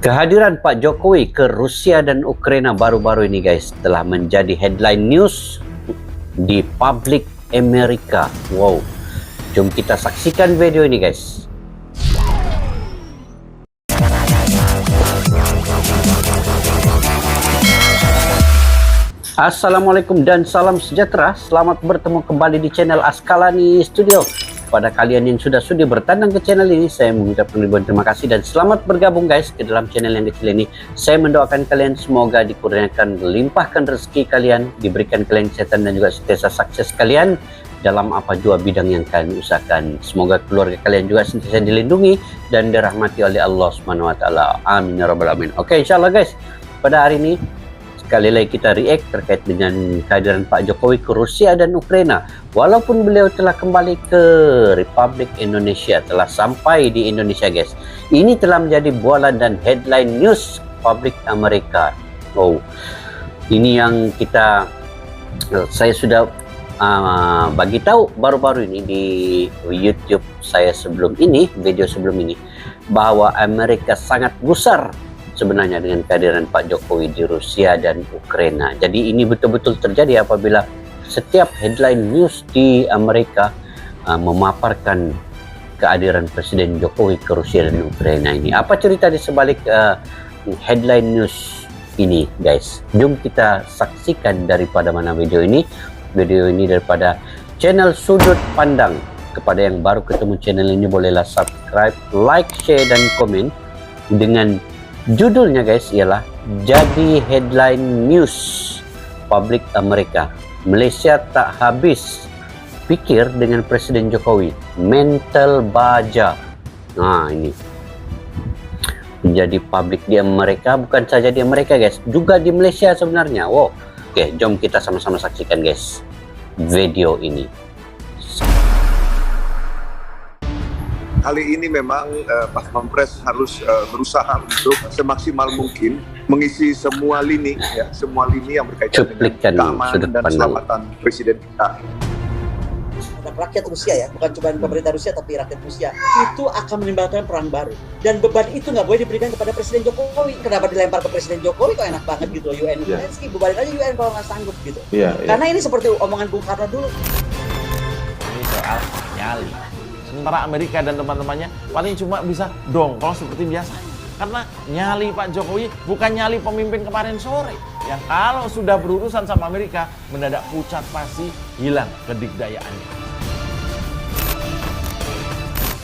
Kehadiran Pak Jokowi ke Rusia dan Ukraina baru-baru ini guys telah menjadi headline news di publik Amerika. Wow, jom kita saksikan video ini guys. Assalamualaikum dan salam sejahtera. Selamat bertemu kembali di channel Askalani Studio. Pada kalian yang sudah sudi bertandang ke channel ini, saya mengucapkan ribuan terima kasih dan selamat bergabung guys ke dalam channel yang kecil ini. Saya mendoakan kalian semoga dikurniakan, limpahkan rezeki kalian, diberikan kalian kesehatan dan juga sentiasa sukses kalian dalam apa jua bidang yang kalian usahakan. Semoga keluarga kalian juga sentiasa dilindungi dan dirahmati oleh Allah Subhanahu wa taala. Amin ya rabbal alamin. Oke, insyaallah guys. Pada hari ini sekali lagi kita react terkait dengan kehadiran Pak Jokowi ke Rusia dan Ukraina. Walaupun beliau telah kembali ke Republik Indonesia, telah sampai di Indonesia guys, ini telah menjadi bualan dan headline news publik Amerika. Oh, ini yang saya sudah bagi tahu baru-baru ini di YouTube saya sebelum ini, video sebelum ini, bahwa Amerika sangat gusar sebenarnya dengan kehadiran Pak Jokowi di Rusia dan Ukraina. Jadi ini betul-betul terjadi apabila setiap headline news di Amerika memaparkan kehadiran Presiden Jokowi ke Rusia dan Ukraina ini. Apa cerita di sebalik headline news ini guys? Jom kita saksikan daripada mana video ini. Video ini daripada channel Sudut Pandang. Kepada yang baru ketemu channel ini, bolehlah subscribe, like, share, dan komen dengan judulnya guys ialah jadi headline news publik Amerika. Malaysia tak habis pikir dengan Presiden Jokowi, mental baja. Nah ini menjadi publik di Amerika, bukan saja di Amerika guys, juga di Malaysia sebenarnya. Wow. Oke, jom kita sama-sama saksikan guys video ini. Kali ini memang Pak Pampres harus berusaha untuk semaksimal mungkin mengisi semua lini, ya, semua lini yang berkaitan dengan keamanan dan keselamatan Presiden kita. Rakyat Rusia ya, bukan cuma pemerintah Rusia tapi rakyat Rusia itu akan menimbulkan perang baru, dan beban itu nggak boleh diberikan kepada Presiden Jokowi. Kenapa dilempar ke Presiden Jokowi? Kok enak banget gitu, UN Zelensky, bebanin aja UN kalau nggak sanggup gitu. Karena ini seperti omongan Bung Karno dulu. Ini soal nyali. Sementara Amerika dan teman-temannya paling cuma bisa dongkol seperti biasa. Karena nyali Pak Jokowi bukan nyali pemimpin kemarin sore, yang kalau sudah berurusan sama Amerika mendadak pucat pasti hilang kedikdayaannya.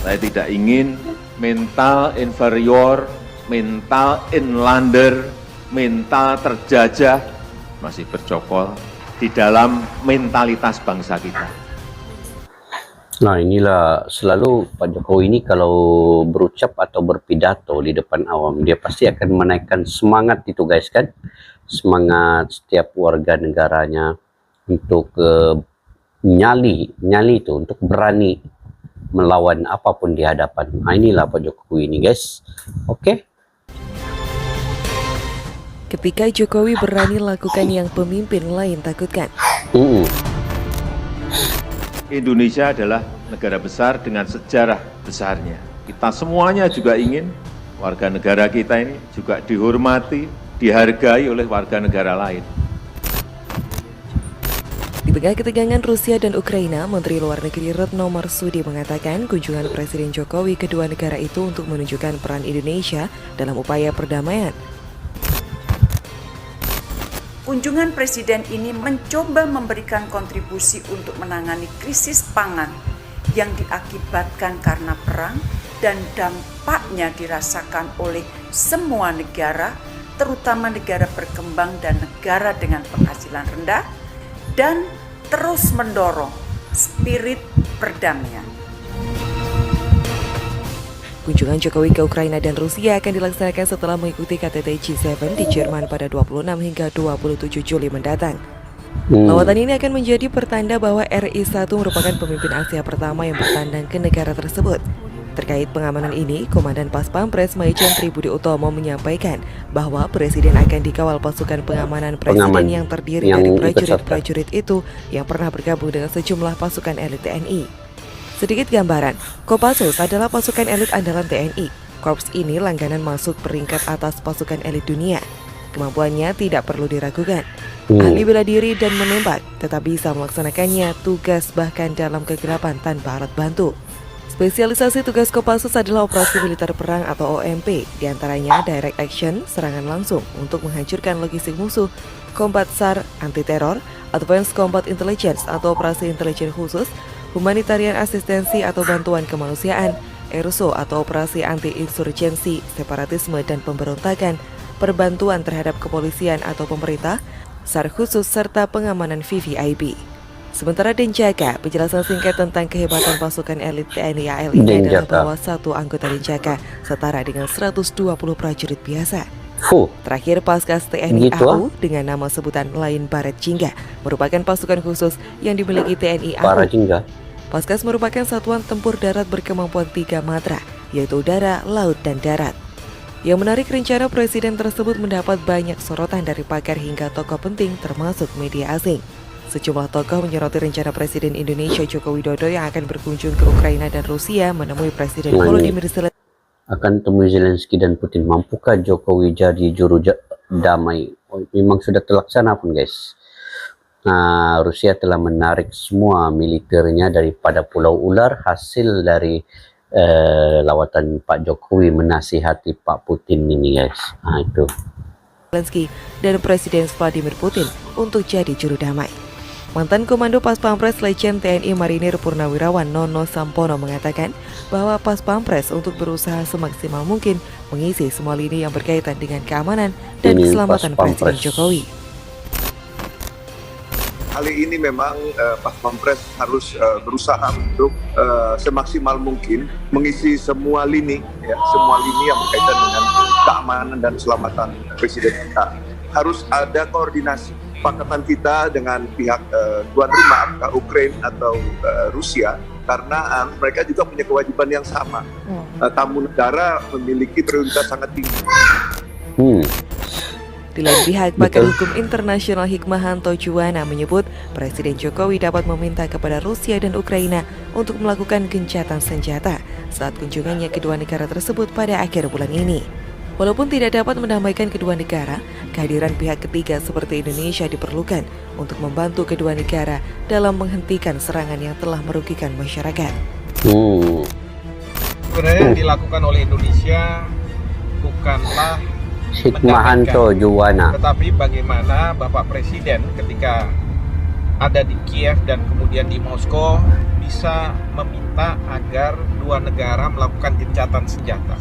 Saya tidak ingin mental inferior, mental inlander, mental terjajah masih bercokol di dalam mentalitas bangsa kita. Nah inilah selalu Pak Jokowi ini kalau berucap atau berpidato di depan awam, dia pasti akan menaikkan semangat itu guys kan. Semangat setiap warga negaranya untuk nyali itu, untuk berani melawan apapun di hadapan. Nah inilah Pak Jokowi ini guys. Oke. Ketika Jokowi berani lakukan yang pemimpin lain takutkan. Indonesia adalah negara besar dengan sejarah besarnya. Kita semuanya juga ingin warga negara kita ini juga dihormati, dihargai oleh warga negara lain. Di tengah ketegangan Rusia dan Ukraina, Menteri Luar Negeri Retno Marsudi mengatakan kunjungan Presiden Jokowi ke kedua negara itu untuk menunjukkan peran Indonesia dalam upaya perdamaian. Kunjungan Presiden ini mencoba memberikan kontribusi untuk menangani krisis pangan yang diakibatkan karena perang dan dampaknya dirasakan oleh semua negara, terutama negara berkembang dan negara dengan penghasilan rendah, dan terus mendorong spirit perdamaian. Kunjungan Jokowi ke Ukraina dan Rusia akan dilaksanakan setelah mengikuti KTT G7 di Jerman pada 26 hingga 27 Juli mendatang. Lawatan ini akan menjadi pertanda bahwa RI1 merupakan pemimpin Asia pertama yang bertandang ke negara tersebut. Terkait pengamanan ini, Komandan Pas Pampres Maijen Tribudi Utomo menyampaikan bahwa Presiden akan dikawal pasukan pengamanan Presiden yang terdiri dari prajurit-prajurit itu yang pernah bergabung dengan sejumlah pasukan elit TNI. Sedikit gambaran, Kopassus adalah pasukan elit andalan TNI. Korps ini langganan masuk peringkat atas pasukan elit dunia. Kemampuannya tidak perlu diragukan. Ahli bela diri dan menembak, tetap bisa melaksanakannya tugas bahkan dalam kegelapan tanpa alat bantu. Spesialisasi tugas Kopassus adalah operasi militer perang atau OMP, diantaranya direct action, serangan langsung untuk menghancurkan logistik musuh, combat SAR, anti-teror, advanced combat intelligence atau operasi intelijen khusus, humanitarian asistensi atau bantuan kemanusiaan, ERSO atau operasi anti-insurgensi, separatisme dan pemberontakan, perbantuan terhadap kepolisian atau pemerintah, SAR khusus serta pengamanan VVIP. Sementara Denjaka, penjelasan singkat tentang kehebatan pasukan elit TNI AL ini adalah bahwa satu anggota Denjaka setara dengan 120 prajurit biasa. Terakhir, Paskas TNI AU dengan nama sebutan lain Baret Jingga merupakan pasukan khusus yang dimiliki TNI AU. Paskas merupakan satuan tempur darat berkemampuan 3 matra, yaitu udara, laut, dan darat. Yang menarik, rencana presiden tersebut mendapat banyak sorotan dari pakar hingga tokoh penting termasuk media asing. Sejumlah tokoh menyoroti rencana Presiden Indonesia Joko Widodo yang akan berkunjung ke Ukraina dan Rusia menemui Presiden Volodymyr Zelensky. Akan temui Zelensky dan Putin, mampukah Jokowi jadi juru damai? Memang sudah terlaksana pun guys. Nah, Rusia telah menarik semua militernya daripada Pulau Ular hasil dari lawatan Pak Jokowi menasihati Pak Putin ini guys. Nah itu. Zelensky dan Presiden Vladimir Putin untuk jadi juru damai. Mantan Komando Pas Pampres Legend TNI Marinir Purnawirawan Nono Sampono mengatakan bahwa Pas Pampres untuk berusaha semaksimal mungkin mengisi semua lini yang berkaitan dengan keamanan dan keselamatan Presiden Jokowi. Kali ini memang Pas Pampres harus berusaha untuk semaksimal mungkin mengisi semua lini yang berkaitan dengan keamanan dan keselamatan Presiden kita. Harus ada koordinasi kesepakatan kita dengan pihak tuan rumah, apakah Ukraina atau Rusia, karena mereka juga punya kewajiban yang sama. Tamu negara memiliki prioritas sangat tinggi. Di lain pihak, pakar hukum internasional Hikmahanto Juwana menyebut Presiden Jokowi dapat meminta kepada Rusia dan Ukraina untuk melakukan gencatan senjata saat kunjungannya kedua negara tersebut pada akhir bulan ini. Walaupun tidak dapat mendamaikan kedua negara, kehadiran pihak ketiga seperti Indonesia diperlukan untuk membantu kedua negara dalam menghentikan serangan yang telah merugikan masyarakat. Sebenarnya yang dilakukan oleh Indonesia bukanlah Hikmahanto Juwana, tetapi bagaimana Bapak Presiden ketika ada di Kiev dan kemudian di Moskow bisa meminta agar dua negara melakukan gencatan senjata.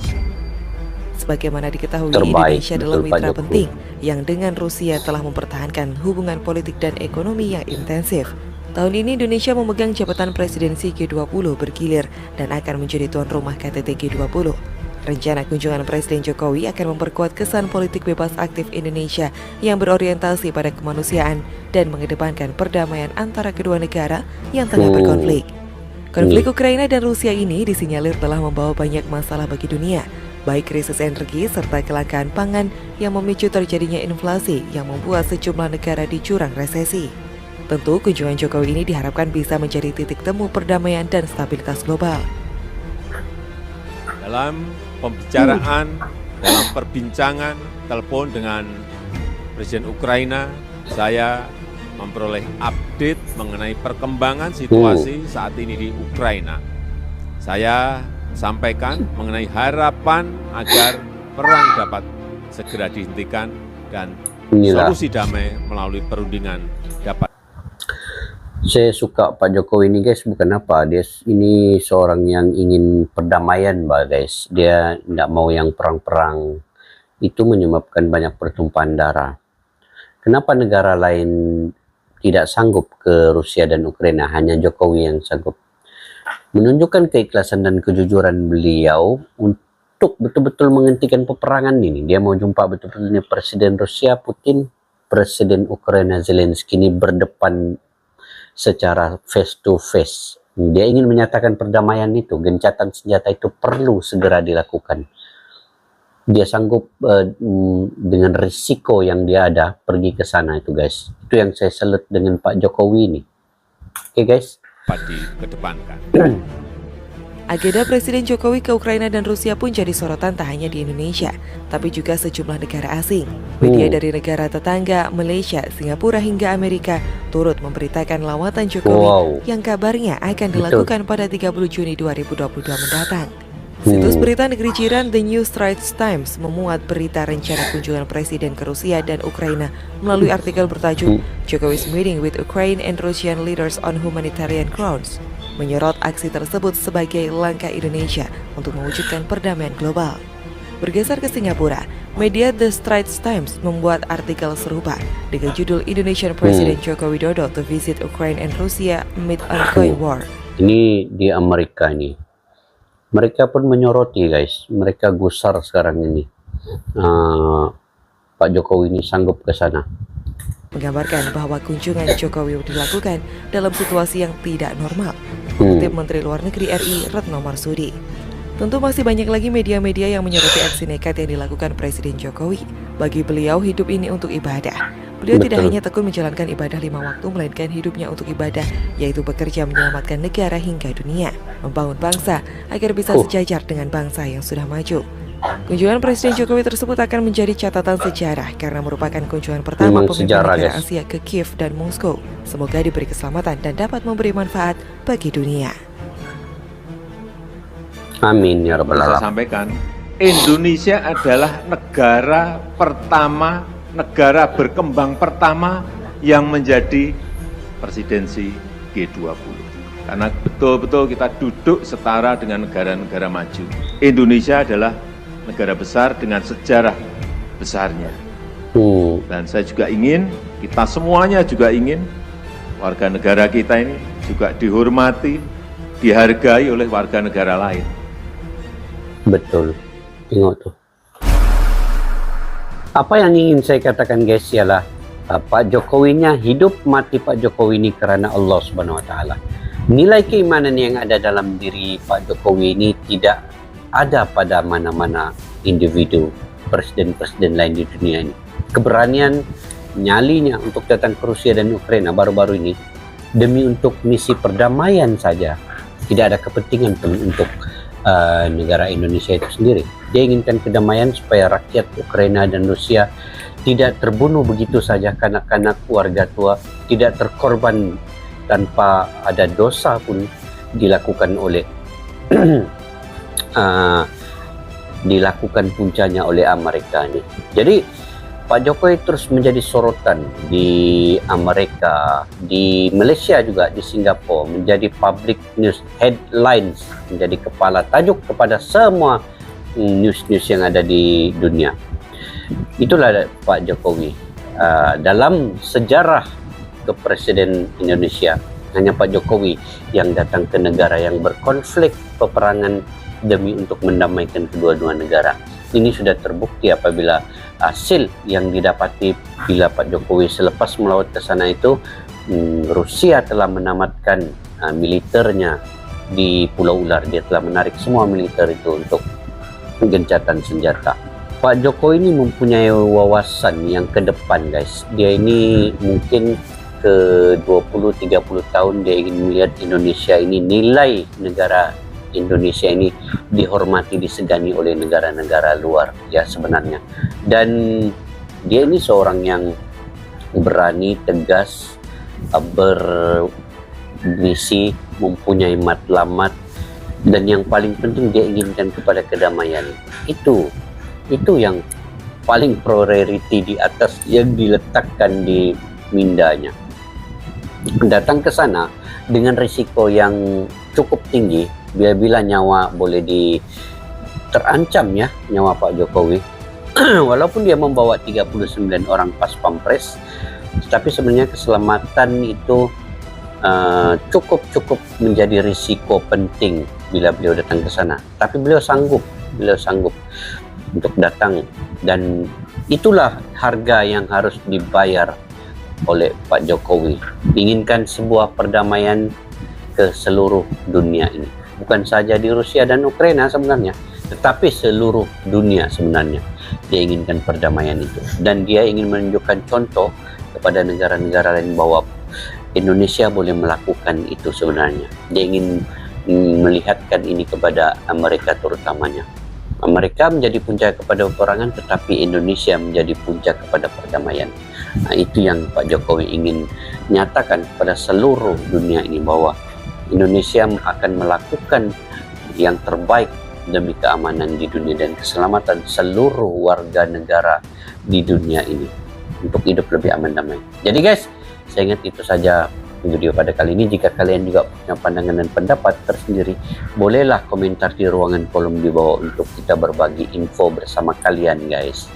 Sebagaimana diketahui, Indonesia adalah mitra penting yang dengan Rusia telah mempertahankan hubungan politik dan ekonomi yang intensif. Tahun ini Indonesia memegang jabatan presidensi G20 bergilir dan akan menjadi tuan rumah KTT G20. Rencana kunjungan Presiden Jokowi akan memperkuat kesan politik bebas aktif Indonesia yang berorientasi pada kemanusiaan dan mengedepankan perdamaian antara kedua negara yang tengah berkonflik. Konflik Ukraina dan Rusia ini disinyalir telah membawa banyak masalah bagi dunia, baik krisis energi serta kelangkaan pangan yang memicu terjadinya inflasi yang membuat sejumlah negara di jurang resesi. Tentu kunjungan Jokowi ini diharapkan bisa menjadi titik temu perdamaian dan stabilitas global. Dalam pembicaraan, dalam perbincangan telepon dengan Presiden Ukraina, saya memperoleh update mengenai perkembangan situasi saat ini di Ukraina. Saya sampaikan mengenai harapan agar perang dapat segera dihentikan dan solusi damai melalui perundingan dapat. Saya suka Pak Jokowi ini guys, bukan apa, dia ini seorang yang ingin perdamaian guys. Dia tidak mau yang perang-perang, itu menyebabkan banyak pertumpahan darah. Kenapa negara lain tidak sanggup ke Rusia dan Ukraina, hanya Jokowi yang sanggup? Menunjukkan keikhlasan dan kejujuran beliau untuk betul-betul menghentikan peperangan ini. Dia mau jumpa betul-betul ini Presiden Rusia Putin, Presiden Ukraina Zelensky ini berdepan secara face to face. Dia ingin menyatakan perdamaian itu, gencatan senjata itu perlu segera dilakukan. Dia sanggup dengan risiko yang dia ada pergi ke sana itu guys. Itu yang saya salut dengan Pak Jokowi ini. Oke guys. Dikedepankan. Agenda Presiden Jokowi ke Ukraina dan Rusia pun jadi sorotan tak hanya di Indonesia, tapi juga sejumlah negara asing. Media dari negara tetangga, Malaysia, Singapura hingga Amerika turut memberitakan lawatan Jokowi yang kabarnya akan dilakukan pada 30 Juni 2022 mendatang. Situs berita negeri jiran The New Straits Times memuat berita rencana kunjungan Presiden ke Rusia dan Ukraina melalui artikel bertajuk Jokowi's Meeting with Ukraine and Russian Leaders on Humanitarian Grounds, menyorot aksi tersebut sebagai langkah Indonesia untuk mewujudkan perdamaian global. Bergeser ke Singapura, media The Straits Times membuat artikel serupa dengan judul Indonesian President Joko Widodo to visit Ukraine and Russia amid ongoing war. Ini di Amerika nih. Mereka pun menyoroti guys, mereka gusar sekarang ini. Pak Jokowi ini sanggup ke sana. Menggambarkan bahwa kunjungan Jokowi dilakukan dalam situasi yang tidak normal, mengutip Menteri Luar Negeri RI Retno Marsudi. Tentu masih banyak lagi media-media yang menyoroti aksi nekat yang dilakukan Presiden Jokowi. Bagi beliau, hidup ini untuk ibadah. Beliau tidak hanya tekun menjalankan ibadah 5 waktu, melainkan hidupnya untuk ibadah, yaitu bekerja menyelamatkan negara hingga dunia, membangun bangsa agar bisa sejajar dengan bangsa yang sudah maju. Kunjungan Presiden Jokowi tersebut akan menjadi catatan sejarah karena merupakan kunjungan pertama pemimpin negara Asia ke Kiev dan Moskow. Semoga diberi keselamatan dan dapat memberi manfaat bagi dunia. Amin ya rabbal alamin. Saya sampaikan, Indonesia adalah negara berkembang pertama yang menjadi presidensi G20. Karena betul-betul kita duduk setara dengan negara-negara maju. Indonesia adalah negara besar dengan sejarah besarnya. Dan saya juga ingin, kita semuanya juga ingin, warga negara kita ini juga dihormati, dihargai oleh warga negara lain. Betul, tengok tuh. Apa yang ingin saya katakan guys ialah Pak Jokowinya, hidup mati Pak Jokowi ini karena Allah Subhanahu Wa Taala. Nilai keimanan yang ada dalam diri Pak Jokowi ini tidak ada pada mana-mana individu presiden-presiden lain di dunia ini. Keberanian nyalinya untuk datang ke Rusia dan Ukraina baru-baru ini demi untuk misi perdamaian saja. Tidak ada kepentingan pun untuk negara Indonesia itu sendiri. Dia inginkan kedamaian supaya rakyat Ukraina dan Rusia tidak terbunuh begitu saja, kanak-kanak, warga tua tidak terkorban tanpa ada dosa pun dilakukan oleh dilakukan puncanya oleh Amerika ini. Jadi Pak Jokowi terus menjadi sorotan di Amerika, di Malaysia juga, di Singapura, menjadi public news headlines, menjadi kepala tajuk kepada semua news-news yang ada di dunia. Itulah Pak Jokowi. Dalam sejarah kepresiden Indonesia, hanya Pak Jokowi yang datang ke negara yang berkonflik peperangan demi untuk mendamaikan kedua-dua negara. Ini sudah terbukti apabila hasil yang didapati bila Pak Jokowi selepas melawat ke sana itu, Rusia telah menamatkan militernya di Pulau Ular. Dia telah menarik semua militer itu untuk gencatan senjata. Pak Jokowi ini mempunyai wawasan yang ke depan guys. Dia ini mungkin ke 20-30 tahun dia ingin melihat Indonesia ini, nilai negara Indonesia ini dihormati, disegani oleh negara-negara luar ya sebenarnya. Dan dia ini seorang yang berani, tegas, bermisi, mempunyai matlamat, dan yang paling penting dia inginkan kepada kedamaian. Itu yang paling priority di atas yang diletakkan di mindanya. Datang ke sana dengan risiko yang cukup tinggi, bila-bila nyawa boleh terancam ya, nyawa Pak Jokowi. Walaupun dia membawa 39 orang pas pampres, tetapi sebenarnya keselamatan itu cukup menjadi risiko penting bila beliau datang ke sana. Tapi beliau sanggup untuk datang, dan itulah harga yang harus dibayar oleh Pak Jokowi. Inginkan sebuah perdamaian ke seluruh dunia ini, bukan saja di Rusia dan Ukraina sebenarnya, tetapi seluruh dunia sebenarnya. Dia inginkan perdamaian itu, dan dia ingin menunjukkan contoh kepada negara-negara lain bahwa Indonesia boleh melakukan itu sebenarnya. Dia ingin melihatkan ini kepada Amerika terutamanya. Amerika menjadi puncak kepada peperangan, tetapi Indonesia menjadi puncak kepada perdamaian. Nah, itu yang Pak Jokowi ingin nyatakan kepada seluruh dunia ini, bahwa Indonesia akan melakukan yang terbaik demi keamanan di dunia dan keselamatan seluruh warga negara di dunia ini untuk hidup lebih aman damai. Jadi guys, saya ingat itu saja video pada kali ini. Jika kalian juga punya pandangan dan pendapat tersendiri, bolehlah komentar di ruangan kolom di bawah untuk kita berbagi info bersama kalian guys.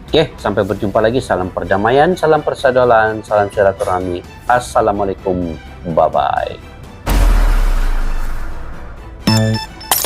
Oke, sampai berjumpa lagi. Salam perdamaian, salam persaudaraan, salam silaturahmi. Assalamualaikum, bye-bye.